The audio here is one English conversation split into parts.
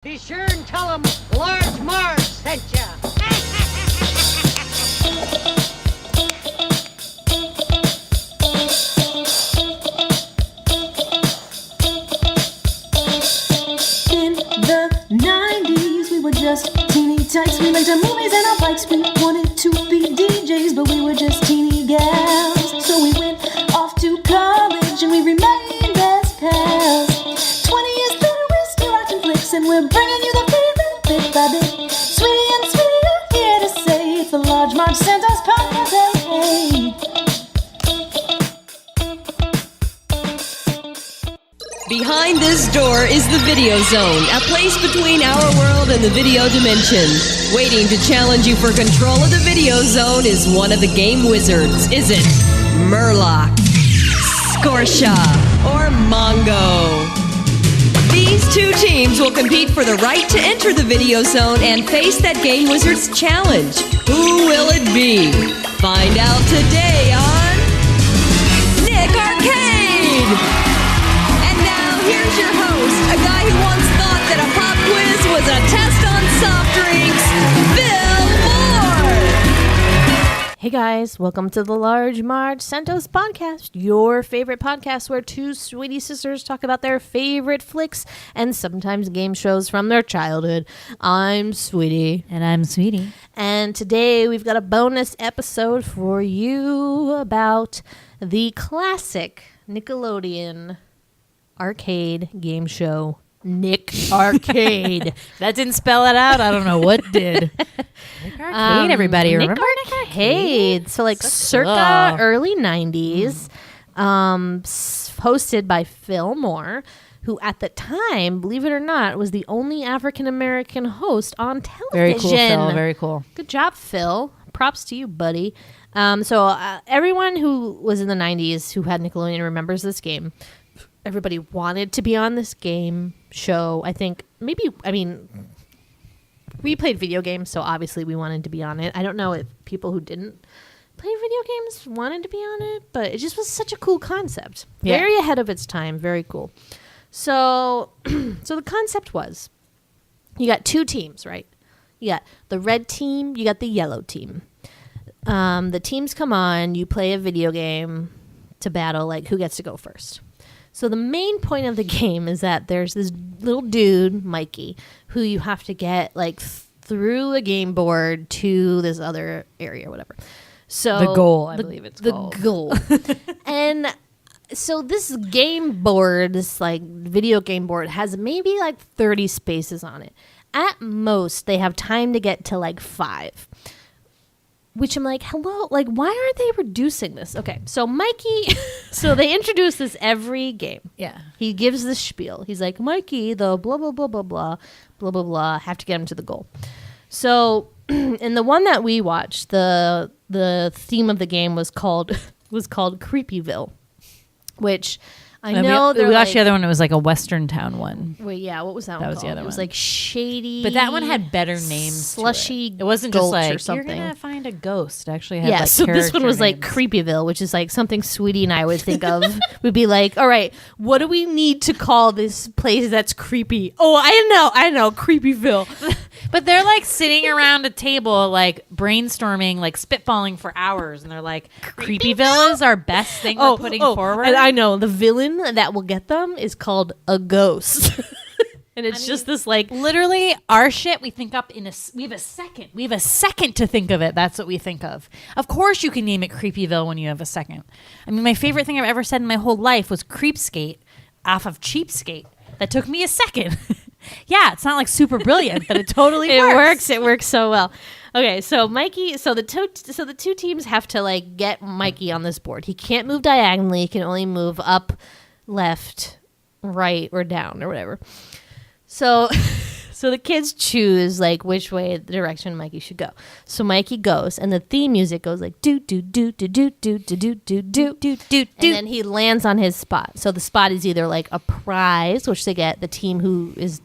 Be sure and tell them Large Marge sent ya. In the 90s, we were just teeny tykes. We rented movies and our bikes. We wanted to be DJs, but we were just teeny gals. So we went off to college and we remained as pals. 20 years later, we're still watching flicks and we're bringing you the favorite bit by bit. Sweetie and Sweetie are here to say it's the Large Marge Santos podcast. Hey. Behind this door is the Video Zone, a place between our world and the video dimension. Waiting to challenge you for control of the Video Zone is one of the game wizards. Is it Murloc, Scorsha, or Mongo? These two teams will compete for the right to enter the Video Zone and face that game wizard's challenge. Who will it be? Find out today on Nick Arcade! Here's your host, a guy who once thought that a pop quiz was a test on soft drinks, Bill Moore! Hey guys, welcome to the Large Marge Santos podcast, your favorite podcast where two sweetie sisters talk about their favorite flicks and sometimes game shows from their childhood. I'm Sweetie. And I'm Sweetie. And today we've got a bonus episode for you about the classic Nickelodeon arcade game show, Nick Arcade. That didn't spell it out. I don't know what did. Nick Arcade, everybody. Remember Nick Arcade? So like circa early 90s, hosted by Phil Moore, who at the time, believe it or not, was the only African-American host on television. Very cool, Phil. Very cool. Good job, Phil. Props to you, buddy. Everyone who was in the 90s who had Nickelodeon remembers this game. Everybody wanted to be on this game show. We played video games, so obviously we wanted to be on it. I don't know if people who didn't play video games wanted to be on it, but it just was such a cool concept. Yeah. Very ahead of its time. Very cool. So, so the concept was, you got two teams, right? You got the red team, you got the yellow team. The teams come on, you play a video game to battle, like who gets to go first. So the main point of the game is that there's this little dude, Mikey, who you have to get like through a game board to this other area or whatever. So the goal, I believe it's called. The goal. And so this game board, this like video game board, has maybe like 30 spaces on it. At most, they have time to get to like 5. Which I'm like, hello, like, why are they reducing this? Okay, so Mikey, so they introduce this every game. Yeah. He gives this spiel. He's like, Mikey, the blah, blah, blah, blah, blah, blah, blah, blah, have to get him to the goal. So in the one that we watched, the theme of the game was called Creepyville, which I know we watched the other one. It was like a Western town one. Wait, yeah, what was that one was called? the other It was one. like shady. But that one had better names. Slushy. It wasn't just gulch like or something. You're gonna find a ghost. It actually had Yeah, like so this one was character like names. Creepyville, which is like something Sweetie and I would think of. We'd be like, all right, what do we need to call this place that's creepy? Oh, I know, Creepyville. But they're like sitting around a table, like brainstorming, like spitballing for hours, and they're like, "Creepyville is our best thing we're putting forward." And I know the villain that will get them is called a ghost. And it's just this like literally our shit we think up in we have a second to think of it. That's what we think of. Of course you can name it Creepyville when you have a second. I mean, my favorite thing I've ever said in my whole life was Creepskate off of Cheapskate. That took me a second. Yeah, it's not like super brilliant, but it totally works. It works so well. Okay, so Mikey, the two teams have to like get Mikey on this board. He can't move diagonally, he can only move up, left, right, or down or whatever. So the kids choose like which way the direction Mikey should go. So Mikey goes, and the theme music goes like do do do do do do do do do do do do, and then he lands on his spot. So the spot is either like a prize, which they get. The team who is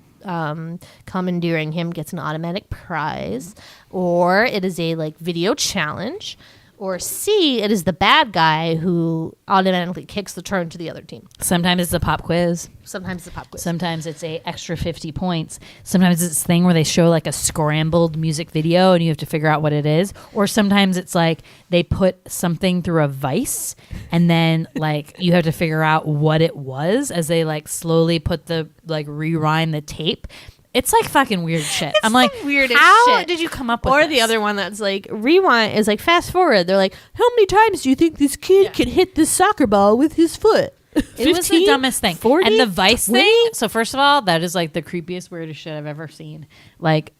commandeering him gets an automatic prize, or it is a like video challenge, Or C, it is the bad guy who automatically kicks the turn to the other team. Sometimes it's a pop quiz. Sometimes the pop quiz. Sometimes it's a extra 50 points. Sometimes it's this thing where they show like a scrambled music video and you have to figure out what it is. Or sometimes it's like they put something through a vice and then like you have to figure out what it was as they like slowly put the like rewind the tape. It's like fucking weird shit. I'm like, weirdest how shit. did you come up with Or this? the other one that's like rewind is like fast forward. They're like, how many times do you think this kid can hit this soccer ball with his foot? It was the dumbest thing. 40, and the Vice 20? thing. So first of all, that is like the creepiest, weirdest shit I've ever seen. Like,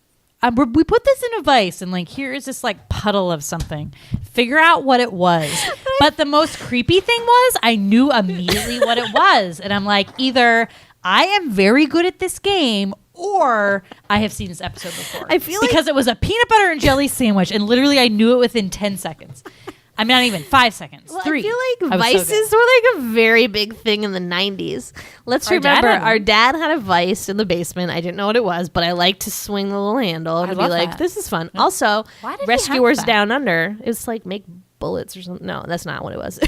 we put this in a Vice, and like here is this like puddle of something. Figure out what it was. But the most creepy thing was I knew immediately what it was, and I'm like, either I am very good at this game, or I have seen this episode before. I feel like- because it was a peanut butter and jelly sandwich, and literally I knew it within 10 seconds. I mean, not even 5 seconds. Well, 3. I feel like I was so vices were like a very big thing in the 90s. Let's Our dad remember, had one. our dad had a vice in the basement. I didn't know what it was, but I liked to swing the little handle and be love like, that. this is fun. Also, Why did he have Rescuers that? Down Under, it's like make bullets or something. No, that's not what it was.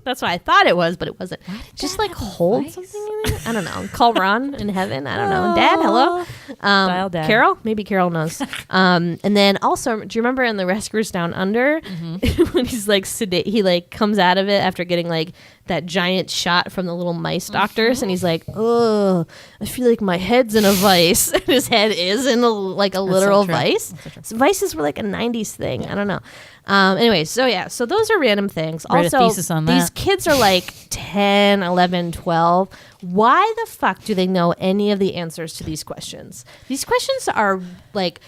That's what I thought it was, but it wasn't. Just Dad like have a hold vice? something in it. I don't know. Call Ron in heaven. I don't know. Dad, hello. Dial Dad. Carol? Maybe Carol knows. And then also, do you remember in the Rescuers Down Under when he's like sedate? He like comes out of it after getting like that giant shot from the little mice doctors, and he's like, "Oh, I feel like my head's in a vice." And his head is in like a literal true. vice. So vices were like a '90s thing. I don't know. Anyway, so those are random things. Write a Also, thesis on these that. kids are like 10, 11, 12. Why the fuck do they know any of the answers to these questions? These questions are like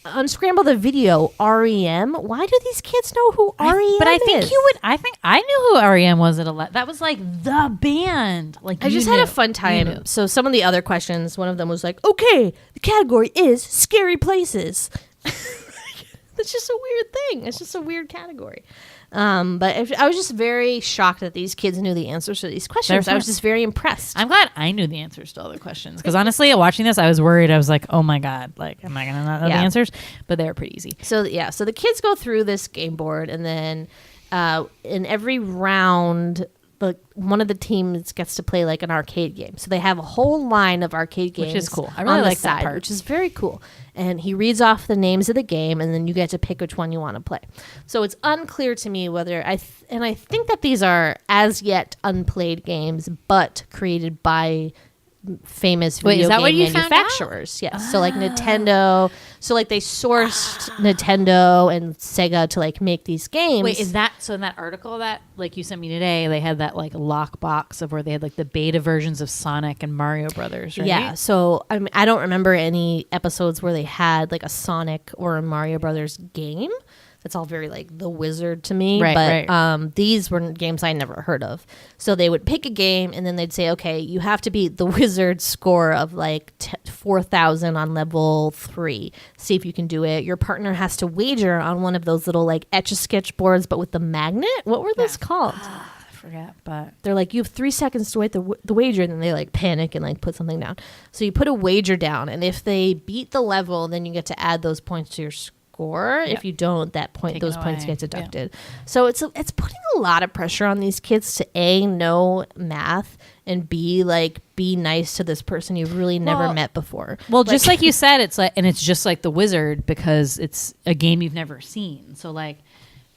unscramble the video, REM. Why do these kids know who REM But I think is? you would. I think I knew who REM was at 11. That was like the band. Like I you just had knew. a fun You time. knew. So some of the other questions, one of them was like, okay, the category is scary places. That's just a weird thing. It's just a weird category. But I was just very shocked that these kids knew the answers to these questions. I was just very impressed. I'm glad I knew the answers to all the questions because honestly, watching this, I was worried. I was like, "Oh my god, like, am I gonna not know the Yeah. answers?" But they were pretty easy. So the kids go through this game board, and then in every round, one of the teams gets to play like an arcade game. So they have a whole line of arcade games, Which is cool. I really on the like that side, part. which is very cool. And he reads off the names of the game, and then you get to pick which one you want to play. So it's unclear to me whether I think that these are as yet unplayed games, but created by famous Wait, video is that game what you found out? manufacturers. Yes. So like Nintendo. So like they sourced Nintendo and Sega to like make these games. Wait, is that so? In that article that like you sent me today, they had that like lock box of where they had like the beta versions of Sonic and Mario Brothers. Right? Yeah, so I mean, I don't remember any episodes where they had like a Sonic or a Mario Brothers game. That's all very like The Wizard to me. Right, but these were games I never heard of. So they would pick a game and then they'd say, okay, you have to beat The Wizard score of like 4,000 on level 3. See if you can do it. Your partner has to wager on one of those little like Etch-a-Sketch boards, but with the magnet. What were those called? I forget, but They're like, you have 3 seconds to wait the wager, and then they like panic and like put something down. So you put a wager down, and if they beat the level, then you get to add those points to your score. If you don't, those points away. get deducted. So it's putting a lot of pressure on these kids to A, know math, and B, like be nice to this person you've really never met before. well, just like you said, it's like, and it's just like The Wizard because it's a game you've never seen. So like,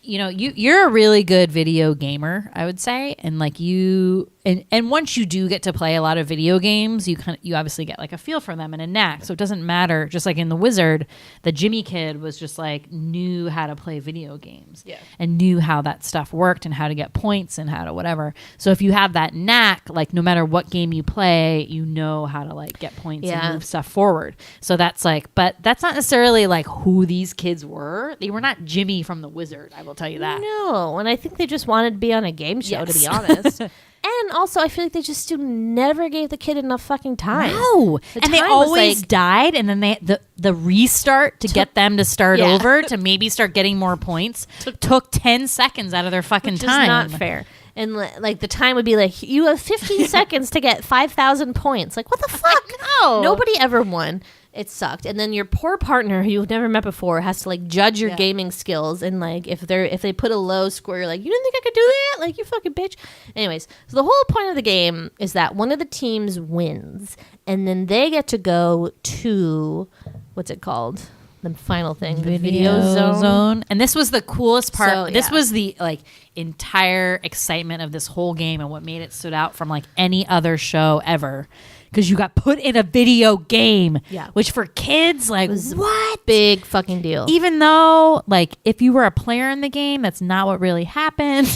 you know, you're a really good video gamer, I would say, and like you and once you do get to play a lot of video games, you obviously get like a feel for them and a knack. So it doesn't matter. Just like in The Wizard, the Jimmy kid was just like knew how to play video games, and knew how that stuff worked and how to get points and how to whatever. So if you have that knack, like no matter what game you play, you know how to like get points and move stuff forward. So that's like, but that's not necessarily like who these kids were. They were not Jimmy from The Wizard. I will tell you that. No, and I think they just wanted to be on a game show, to be honest. And also, I feel like they just never gave the kid enough fucking time. No, The and they time was, always like- died, and then the restart to get them to start over to maybe start getting more points took 10 seconds out of their fucking Which time. is not fair. And like the time would be like, you have 15 seconds to get 5,000 points. Like, what the fuck? know. Nobody ever won. It sucked. And then your poor partner who you've never met before has to like judge your gaming skills, and like if they put a low score, you're like, you didn't think I could do that? Like, you fucking bitch. Anyways, so the whole point of the game is that one of the teams wins, and then they get to go to what's it called? The final thing, the video zone. And this was the coolest part. So, This yeah. was the like entire excitement of this whole game and what made it stood out from like any other show ever. Because you got put in a video game, which for kids, like, what? Big fucking deal. Even though, like, if you were a player in the game, that's not what really happened.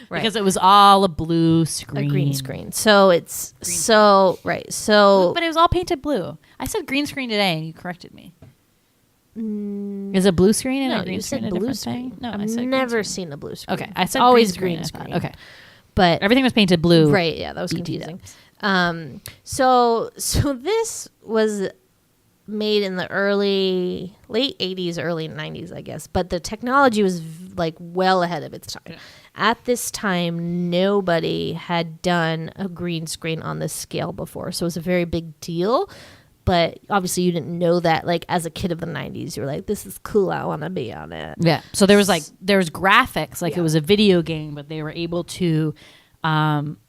Right. Because it was all a blue screen. A green screen. So it's right. So But it was all painted blue. I said green screen today, and you corrected me. Is a blue screen and no, a green you screen said a blue different screen. thing? No, I've I said never green screen. seen a blue screen. Okay, I said always green green screen. screen. Okay, But everything was painted blue. right, yeah, that was confusing. So this was made in the late 80s, early 90s, I guess. But the technology was like well ahead of its time. Yeah. At this time, nobody had done a green screen on this scale before. So it was a very big deal. But obviously you didn't know that, like, as a kid of the 90s. You were like, this is cool, I want to be on it. Yeah. So there was graphics, like it was a video game, but they were able to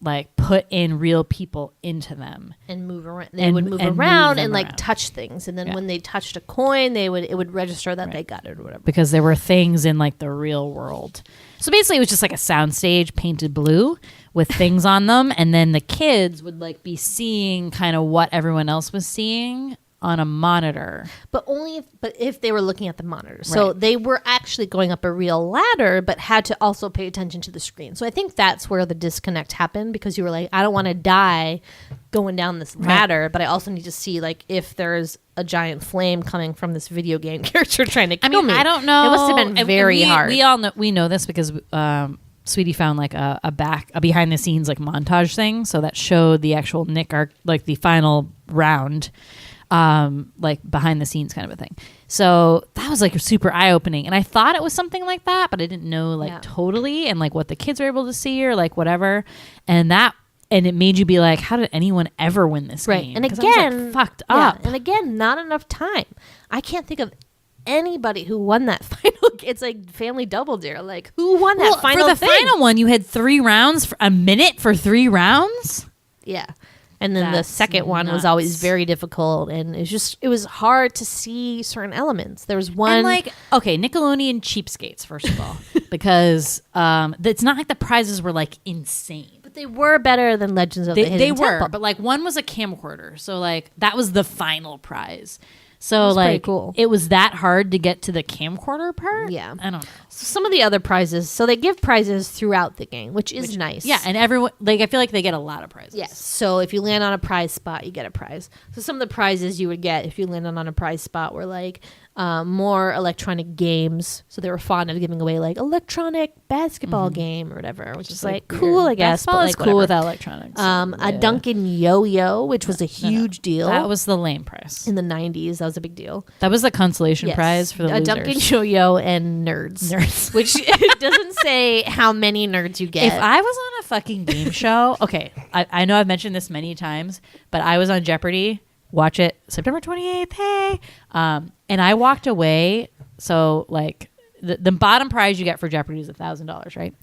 like put in real people into them and move around. They would move around and like touch things, and then when they touched a coin, it would register that they got it or whatever. Because there were things in like the real world. So basically, it was just like a soundstage painted blue with things on them, and then the kids would like be seeing kind of what everyone else was seeing on a monitor. But if they were looking at the monitor. So they were actually going up a real ladder, but had to also pay attention to the screen. So I think that's where the disconnect happened, because you were like, I don't want to die going down this ladder, but I also need to see like if there's a giant flame coming from this video game character trying to kill me. I don't know. It must have been very hard. We know this because Sweetie found like a behind the scenes like montage thing, so that showed the actual Nick arc, like the final round. Like behind the scenes kind of a thing. So that was like super eye opening, and I thought it was something like that, but I didn't know like totally, and like what the kids were able to see or like whatever, and it made you be like, how did anyone ever win this game? And 'cause I was, again, like, fucked up. And again, not enough time. I can't think of anybody who won that final. It's like Family Double Dare. Like, who won that final? For the final one, you had 3 rounds for a minute for 3 rounds. Yeah. And then That's the second one was always very difficult, and it was hard to see certain elements. There was one, and like, okay, Nickelodeon cheapskates, first of all, because it's not like the prizes were like insane. but they were better than Legends of the Hidden Temple. They were, but like one was a camcorder, so like that was the final prize. So That's pretty like cool. It was that hard to get to the camcorder part. Yeah. I don't know. So some of the other prizes, so they give prizes throughout the game, which is nice. Yeah, and everyone, like, I feel like they get a lot of prizes. Yes. So if you land on a prize spot, you get a prize. So some of the prizes you would get if you landed on a prize spot were like more electronic games. So they were fond of giving away like electronic basketball game or whatever, which is like cool, I guess. Basketball But is like cool whatever. without electronics. A Duncan yo-yo, which was a huge deal. That was the lame prize. in the 90s. That was a big deal. That was the consolation Yes. prize for the a losers. Duncan yo-yo and nerds. Which it doesn't say how many nerds you get. If I was on a fucking game show, okay, I know I've mentioned this many times, but I was on Jeopardy. Watch it September 28th. Hey, and I walked away. So like the bottom prize you get for Jeopardy is $1,000, right?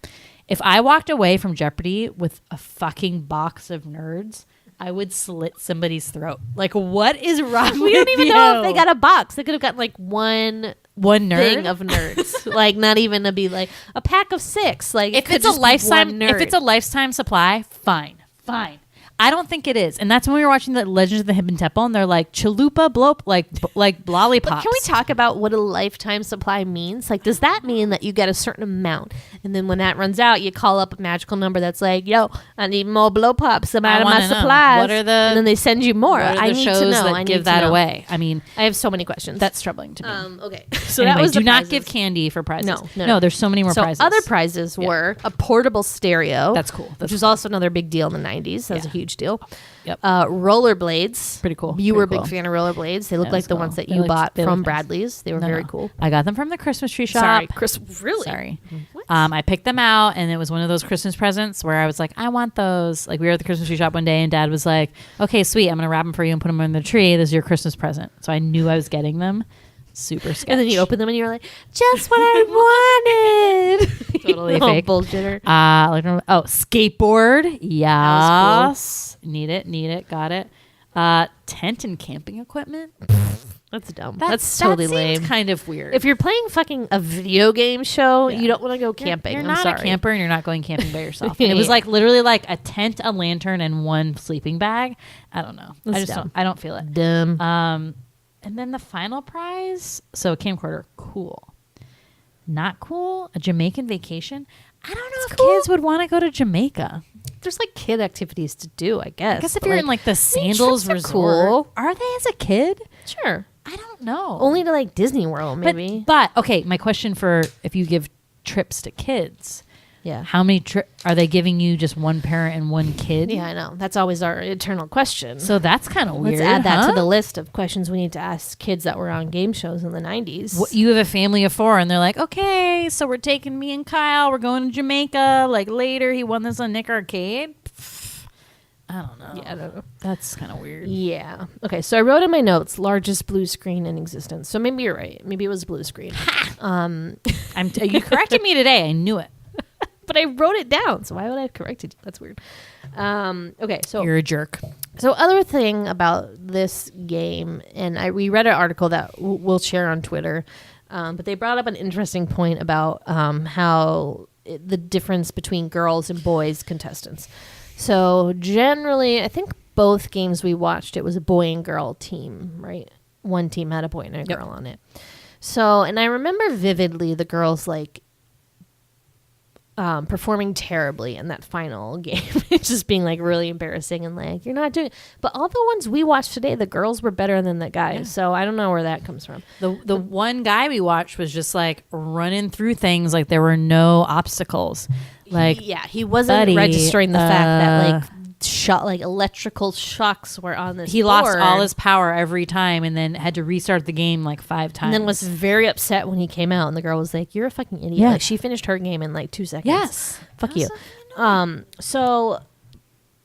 If I walked away from Jeopardy with a fucking box of nerds, I would slit somebody's throat. Like, what is wrong we don't even know if they got a box. They could have got like one nerd thing of nerds. Like, not even to be like a pack of 6. Like, if it's a lifetime supply, fine. I don't think it is, and that's when we were watching the Legends of the Hidden Temple, and they're like chalupa blope, like lollipops. But can we talk about what a lifetime supply means? Like, does that mean that you get a certain amount, and then when that runs out, you call up a magical number that's like, "Yo, I need more blow pops. I'm out of my supplies." What are the? And then they send you more. What are the I need shows to know. that I give need that to know. away? I mean, I have so many questions. that's troubling to me. Okay, so Anyway, that was do the not prizes. give candy for prizes. No. There's so many more prizes. Other prizes were a portable stereo. That's cool. Which was also another big deal in the 90s. That was a huge huge deal. Yep. Rollerblades. Pretty cool. You were a Pretty big cool. fan of rollerblades. They look That like was the cool. ones that They you looked- bought they from looked nice. Bradley's. They were No, very no. cool. I got them from the Christmas tree shop. Sorry, Chris. Really? Sorry. What? I picked them out, and it was one of those Christmas presents where I was like, I want those. Like, we were at the Christmas tree shop one day, and Dad was like, okay, sweet, I'm going to wrap them for you and put them on the tree. This is your Christmas present. So I knew I was getting them. Super sketch. And then you opened them and you were like, just what I wanted. Totally Oh, fake. bullshitter. Skateboard. That Yes. Need it. Got it. Tent and camping equipment. That's dumb. That's totally that seems lame. kind of weird. If you're playing fucking a video game show, Yeah. you don't want to go camping. You're I'm not sorry. a camper and you're not going camping by yourself. And it was like literally like a tent, a lantern, and one sleeping bag. I don't know. That's I just dumb. don't. I don't feel it. Dumb. And then the final prize. So a camcorder, cool. Not cool. A Jamaican vacation. I don't know if kids would want to go to Jamaica. There's like kid activities to do, I guess. I guess if but, you're in like the Sandals trips are Resort, cool. are they as a kid? Sure. I don't know. Only to like Disney World, maybe. But okay, my question for if you give trips to kids, yeah. how many are they giving you? Just one parent and one kid? Yeah, I know. That's always our eternal question. So that's kind of weird. Let's add that huh? to the list of questions we need to ask kids that were on game shows in the 90s. What, you have a family of 4 and they're like, okay, so we're taking me and Kyle, we're going to Jamaica, like later. He won this on Nick Arcade. I don't know. Yeah, I don't know. That's kind of weird. Yeah. Okay, so I wrote in my notes, largest blue screen in existence. So maybe you're right. Maybe it was blue screen. You corrected me today. I knew it. But I wrote it down, so why would I have corrected you? That's weird. Okay, so You're a jerk. So other thing about this game, and we read an article that we'll share on Twitter, but they brought up an interesting point about how the difference between girls and boys contestants. So generally, I think both games we watched, it was a boy and girl team, right? One team had a boy and a girl on it. So, and I remember vividly the girls like performing terribly in that final game. It's just being like really embarrassing and like, you're not doing it. But all the ones we watched today, the girls were better than the guys. Yeah. So I don't know where that comes from. The one guy we watched was just like running through things like there were no obstacles. Like, he wasn't registering the fact that like electrical shocks were on this he board. lost all his power every time and then had to restart the game like 5 times. And then was very upset when he came out and the girl was like, you're a fucking idiot. Yeah. Like she finished her game in like 2 seconds. Yes. Fuck you.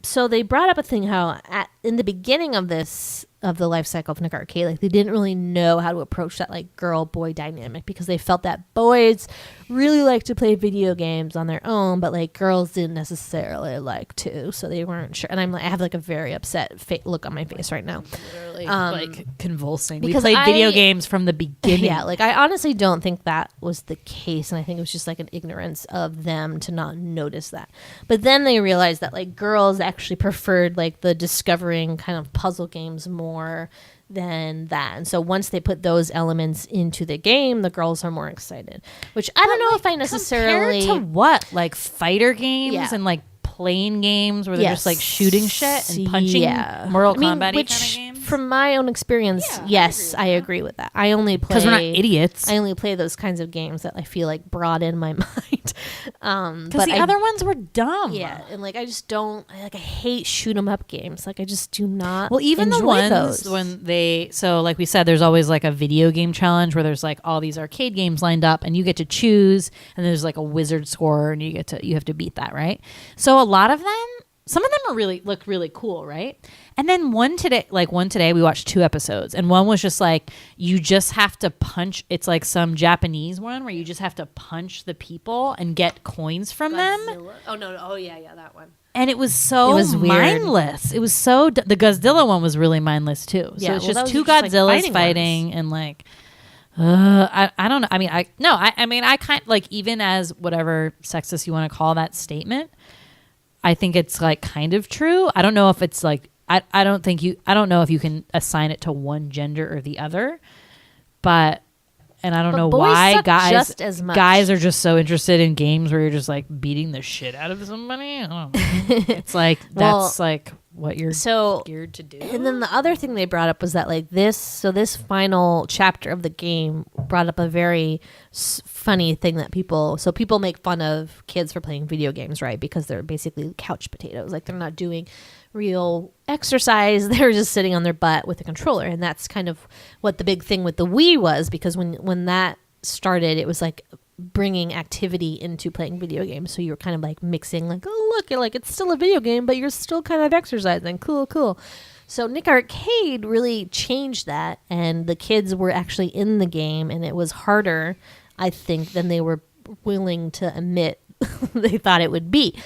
So they brought up a thing how in the beginning of the life cycle of Nick Arcade, like they didn't really know how to approach that like girl boy dynamic because they felt that boys really like to play video games on their own, but like girls didn't necessarily like to, so they weren't sure. And I have like a very upset look on my face right now. Literally like convulsing. We because played video games from the beginning. Yeah, like I honestly don't think that was the case, and I think it was just like an ignorance of them to not notice that. But then they realized that like girls actually preferred like the discovering kind of puzzle games more than that, and so once they put those elements into the game, the girls are more excited. Which I don't know if I necessarily compared to what, like fighter games Yeah. and like plane games where they're just like shooting shit and punching Yeah. Mortal I mean, Kombat kind which, of games. from my own experience, yes, I agree with that. I only play Because we're not idiots. I only play those kinds of games that I feel like broaden my mind. Because the other ones were dumb. Yeah, and like I just don't I hate shoot 'em up games. Like I just do not. Well, even the enjoy ones those. when so like we said, there's always like a video game challenge where there's like all these arcade games lined up and you get to choose, and there's like a wizard score and you have to beat that, right? So a lot of them, some of them are look really cool, right? And then one today we watched 2 episodes, and one was just like you just have to punch. It's like some Japanese one where you just have to punch the people and get coins from them. Oh no! Oh yeah, that one. And it was so weird. mindless. It was so the Godzilla one was really mindless too. So Yeah, it's well, that just was 2 just, like, Godzillas fighting and like I don't know. I mean I kind like, even as whatever sexist you want to call that statement, I think it's like kind of true. I don't know if it's like I don't know if you can assign it to one gender or the other, but I don't know boys why suck guys just as much. guys are just so interested in games where you're just like beating the shit out of somebody. I don't know. It's like that's like what you're geared to do. And then the other thing they brought up was that like this final chapter of the game brought up a very funny thing that people make fun of kids for playing video games, right? Because they're basically couch potatoes. Like they're not doing real exercise. They were just sitting on their butt with a controller. And that's kind of what the big thing with the Wii was, because when that started, it was like bringing activity into playing video games. So you were kind of like mixing, like, oh, look, like it's still a video game, but you're still kind of exercising. Cool. So Nick Arcade really changed that, and the kids were actually in the game, and it was harder, I think, than they were willing to admit they thought it would be.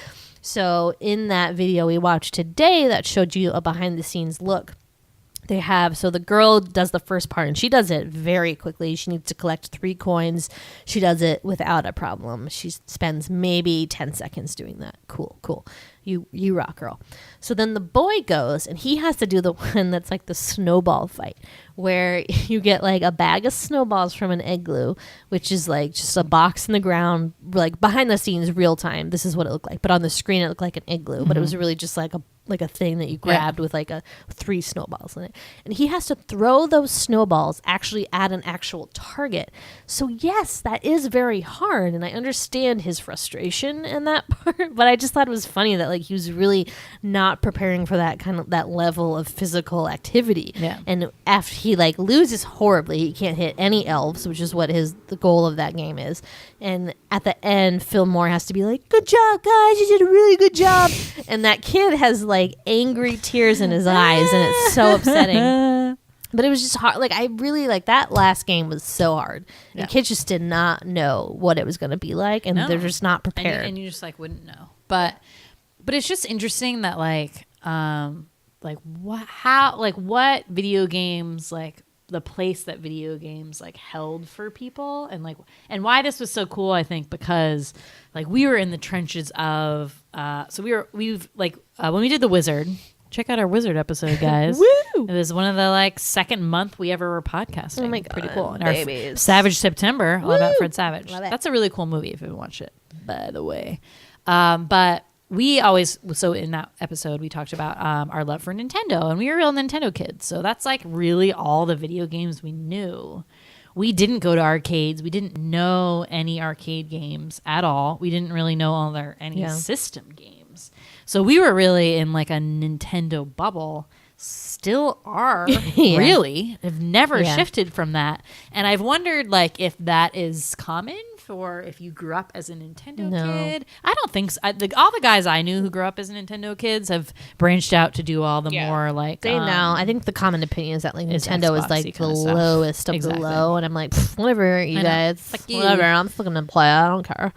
So in that video we watched today that showed you a behind the scenes look, they have, so the girl does the first part, and she does it very quickly. She needs to collect 3 coins. She does it without a problem. She spends maybe 10 seconds doing that. Cool. You rock, girl. So then the boy goes, and he has to do the one that's like the snowball fight, where you get like a bag of snowballs from an igloo, which is like just a box in the ground, like behind the scenes, real time. This is what it looked like, but on the screen it looked like an igloo, but it was really just like a thing that you grabbed with like 3 snowballs in it, and he has to throw those snowballs actually at an actual target. So yes, that is very hard, and I understand his frustration in that part, but I just thought it was funny that like he was really not preparing for that level of physical activity. And after he like loses horribly, he can't hit any elves, which is what the goal of that game is. And at the end, Phil Moore has to be like, "Good job, guys, you did a really good job." And that kid has like angry tears in his eyes, and it's so upsetting. But it was just hard. Like, I really, like, that last game was so hard. And kids just did not know what it was going to be like, and they're just not prepared. And you just, like, wouldn't know. But it's just interesting that, like what video games, like, the place that video games, like, held for people, and, like, and why this was so cool, I think, because, like, we were in the trenches of, when we did The Wizard. Check out our Wizard episode, guys. Woo! It was one of the like second month we ever were podcasting. Oh my God, pretty cool. And babies. Savage September, all about Fred Savage. Love it. That's a really cool movie if you haven't watched it, by the way. But we always, so in that episode we talked about our love for Nintendo, and we were real Nintendo kids. So that's like really all the video games we knew. We didn't go to arcades. We didn't know any arcade games at all. We didn't really know any system games. So we were really in like a Nintendo bubble, still are, really. Have never shifted from that. And I've wondered like if that is common for if you grew up as a Nintendo kid. I don't think so. All the guys I knew who grew up as Nintendo kids have branched out to do all the more like... They know. I think the common opinion is that like Nintendo is like the lowest of the low. And I'm like, whatever, you guys. Whatever, I'm still going to play. I don't care.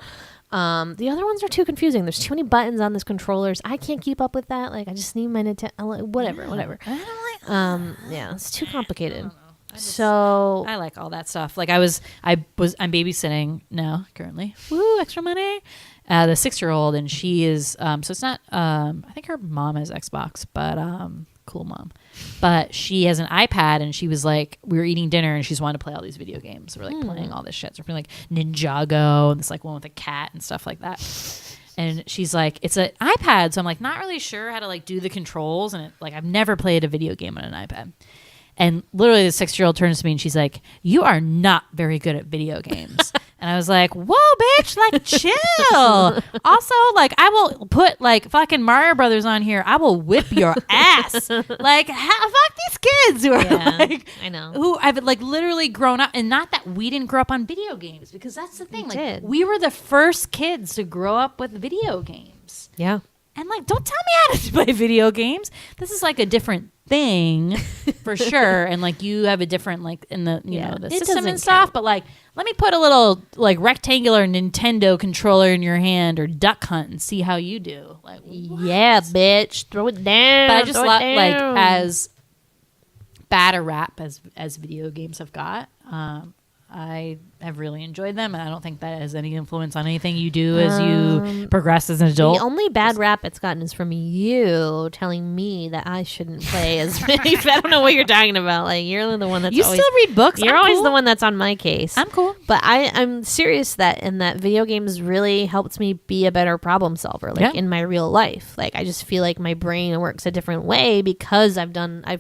The other ones are too confusing. There's too many buttons on this controllers. I can't keep up with that. Like, I just need my Nintendo. Whatever. I don't like. It's too complicated. I like all that stuff. Like I'm babysitting now currently. Woo, extra money. The 6-year-old, and she is. So it's not. I think her mom has Xbox, but cool mom. But she has an iPad, and she was like, we were eating dinner, and she's wanted to play all these video games. So we're like playing all this shit. So we're playing like Ninjago, and this like one with a cat and stuff like that. And she's like, it's an iPad, so I'm like not really sure how to like do the controls, and I've never played a video game on an iPad. And literally the 6-year-old turns to me and she's like, "You are not very good at video games." And I was like, "Whoa, bitch, like chill." Also, like I will put like fucking Mario Brothers on here. I will whip your ass. Like, fuck these kids who are like, I know, who I've like literally grown up. And not that we didn't grow up on video games, because that's the thing. We were the first kids to grow up with video games. Yeah. And like, don't tell me how to play video games. This is like a different thing for sure. And like, you have a different like in the you know the system and stuff. But like, let me put a little like rectangular Nintendo controller in your hand or Duck Hunt and see how you do. Like, yeah, bitch, throw it down. But I just like as bad a rap as video games have got. I have really enjoyed them, and I don't think that has any influence on anything you do as you progress as an adult. The only bad rap it's gotten is from you telling me that I shouldn't play as many. I don't know what you're talking about. Like, you're the one that's still read books. You're always the one that's on my case. I'm cool, but I'm serious that video games really helped me be a better problem solver. Like in my real life, like I just feel like my brain works a different way because I've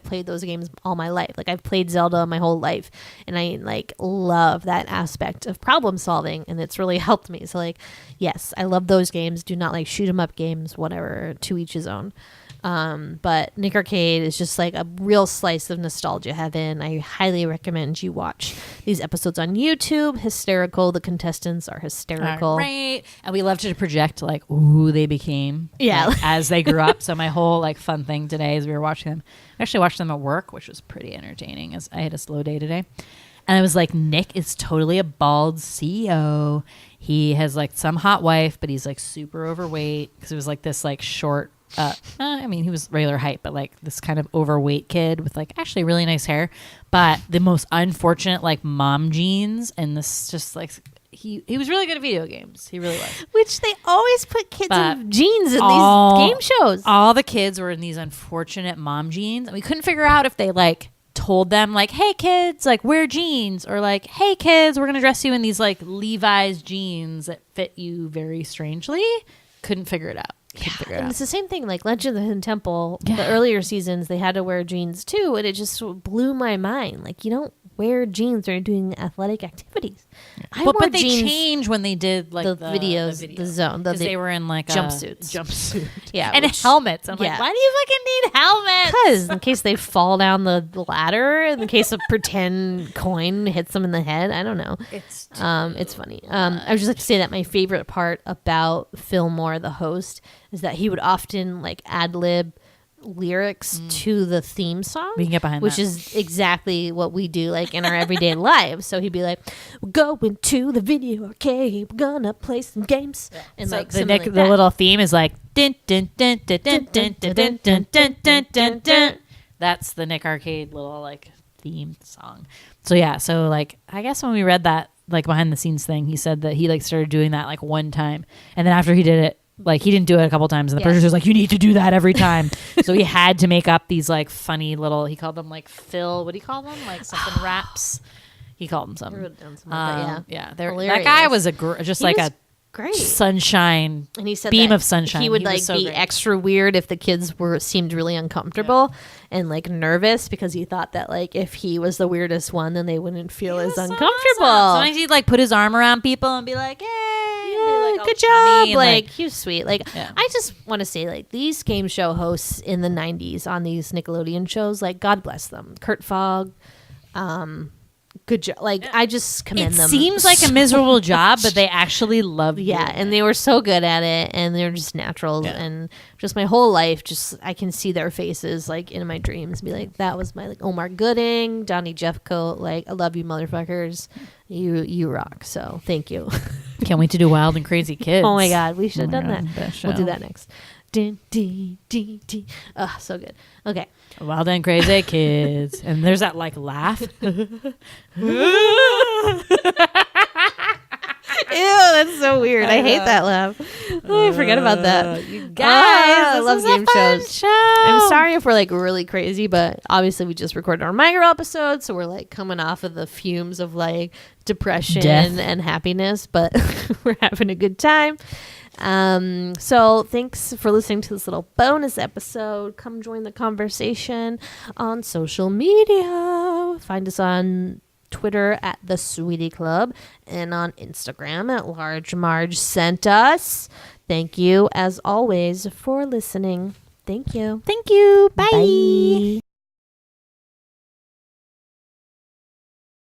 played those games all my life. Like I've played Zelda my whole life, and I like love that aspect of problem solving, and it's really helped me. So like, yes, I love those games. Do not like shoot 'em up games, whatever, to each his own. But Nick Arcade is just like a real slice of nostalgia heaven. I highly recommend you watch these episodes on YouTube. Hysterical. The contestants are hysterical. Right. And we love to project like who they became as they grew up. So my whole like fun thing today is we were watching them. I actually watched them at work, which was pretty entertaining as I had a slow day today. And I was like, Nick is totally a bald CEO. He has like some hot wife, but he's like super overweight because it was like this like short, I mean, he was regular height, but like this kind of overweight kid with like actually really nice hair, but the most unfortunate like mom genes. And this just like, he was really good at video games. He really was. Which they always put kids But in genes in these game shows. All the kids were in these unfortunate mom genes. And we couldn't figure out if they like told them like, hey kids, like wear jeans, or like, hey kids, we're going to dress you in these like Levi's jeans that fit you very strangely. Couldn't figure it out. And it's the same thing like Legend of the Hidden Temple. The earlier seasons they had to wear jeans too, and it just blew my mind. Like, you don't wear jeans when you're doing athletic activities. But they changed when they did like the videos, the zone, because they were in like jumpsuit, and helmets. I'm like, why do you fucking need helmets? Because in case they fall down the ladder, in case a pretend coin hits them in the head. I don't know. It's funny. I would just like to say that my favorite part about Fillmore, the host, is that he would often like ad lib lyrics to the theme song. We can get behind which that. is exactly what we do like in our everyday lives. So he'd be like, we're going to the video arcade, we're gonna play some games. And so like the little theme is like dun, dun, dun, dun, dun, dun, dun, dun, dun, dun, dun, dun, dun. That's the Nick Arcade little like theme song. So yeah, so like I guess when we read that like behind the scenes thing, he said that he like started doing that like one time, and then after he did it, like he didn't do it a couple times, and the producer was like, you need to do that every time. So he had to make up these like funny little, he called them like what do you call them, like something raps, he called them something. That guy was just like a great sunshine, and he said beam that of sunshine. He would he like be great. extra weird if the kids seemed really uncomfortable and like nervous, because he thought that like if he was the weirdest one, then they wouldn't feel as uncomfortable. Awesome. Sometimes he'd like put his arm around people and be like, hey, good job. Like he was sweet. Like I just want to say, like, these game show hosts in the 90s on these Nickelodeon shows, like, God bless them. Kurt Fogg, good job. Like I just commend them. It seems like a miserable job, but they actually loved it. And they were so good at it, and they're just naturals. And just my whole life, just I can see their faces like in my dreams, be like, that was my like Omar Gooding, Donnie Jeffcoat. Like, I love you, motherfuckers. You rock. So thank you. Can't wait to do Wild and Crazy Kids. Oh my God, we should have done that. We'll do that next. So good. Okay. Wild and Crazy Kids. And there's that like laugh. Ew, that's so weird. I hate that laugh. Oh, I forget about that. You guys, I love game shows. I'm sorry if we're like really crazy, but obviously we just recorded our My Girl episode, so we're like coming off of the fumes of like depression and happiness, but we're having a good time. So thanks for listening to this little bonus episode. Come join the conversation on social media. Find us on Twitter at The Sweetie Club and on Instagram at Large Marge Sent Us. Thank you, as always, for listening. Thank you. Thank you. Bye. Bye.